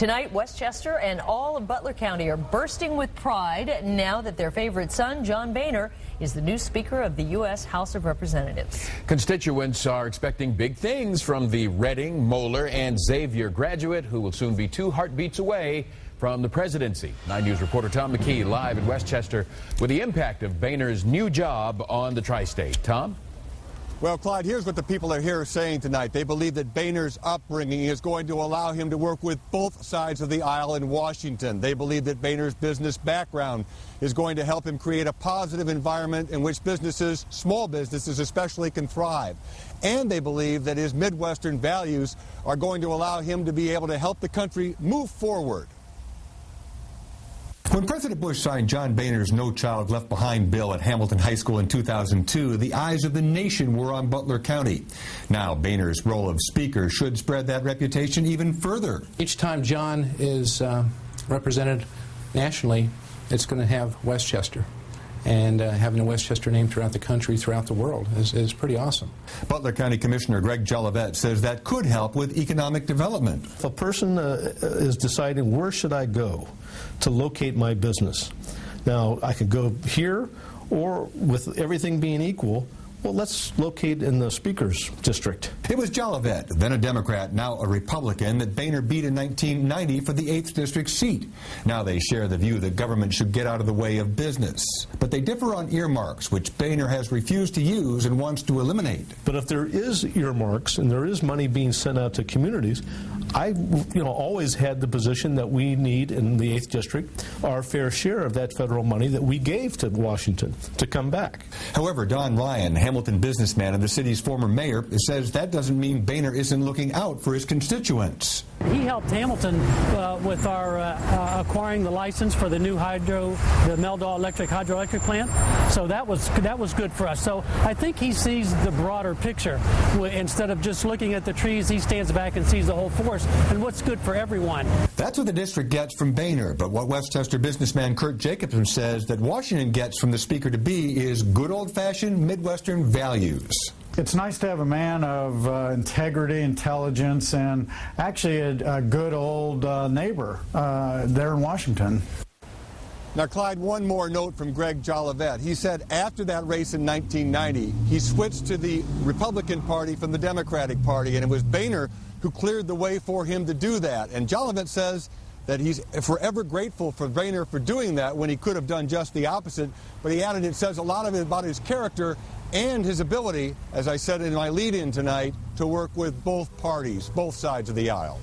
Tonight, Westchester and all of Butler County are bursting with pride now that their favorite son, John Boehner, is the new Speaker of the U.S. House of Representatives. Constituents are expecting big things from the Reading, Moeller, and Xavier graduate who will soon be 2 heartbeats away from the presidency. 9 News reporter Tom McKee live in Westchester with the impact of Boehner's new job on the tri-state. Tom? Well, Clyde, here's what the people are here saying tonight. They believe that Boehner's upbringing is going to allow him to work with both sides of the aisle in Washington. They believe that Boehner's business background is going to help him create a positive environment in which businesses, small businesses especially, can thrive. And they believe that his Midwestern values are going to allow him to be able to help the country move forward. When President Bush signed John Boehner's No Child Left Behind bill at Hamilton High School in 2002, the eyes of the nation were on Butler County. Now, Boehner's role of Speaker should spread that reputation even further. Each time John is represented nationally, it's going to have Westchester. And having a Westchester name throughout the country, throughout the world, is pretty awesome. Butler County Commissioner Greg Jolivette says that could help with economic development. If a person is deciding where should I go to locate my business, now I could go here, or with everything being equal, well, let's locate in the Speaker's district. It was Jolivette, then a Democrat, now a Republican, that Boehner beat in 1990 for the 8th District seat. Now they share the view that government should get out of the way of business. But they differ on earmarks, which Boehner has refused to use and wants to eliminate. But if there is earmarks and there is money being sent out to communities, I always had the position that we need in the 8th District our fair share of that federal money that we gave to Washington to come back. However, Don Ryan, Hamilton businessman and the city's former mayor, says that doesn't mean Boehner isn't looking out for his constituents. He helped Hamilton with our acquiring the license for the new the Meldau hydroelectric plant. So that was good for us. So I think he sees the broader picture. Instead of just looking at the trees, he stands back and sees the whole forest and what's good for everyone. That's what the district gets from Boehner, but what Westchester businessman Kurt Jacobson says that Washington gets from the Speaker-to-be is good old-fashioned Midwestern values. It's nice to have a man of integrity, intelligence, and actually a good old neighbor there in Washington. Now, Clyde, one more note from Greg Jolivette. He said after that race in 1990, he switched to the Republican Party from the Democratic Party, and it was Boehner who cleared the way for him to do that. And Jolivette says that he's forever grateful for Boehner for doing that when he could have done just the opposite. But he added it says a lot of it about his character and his ability, as I said in my lead-in tonight, to work with both parties, both sides of the aisle.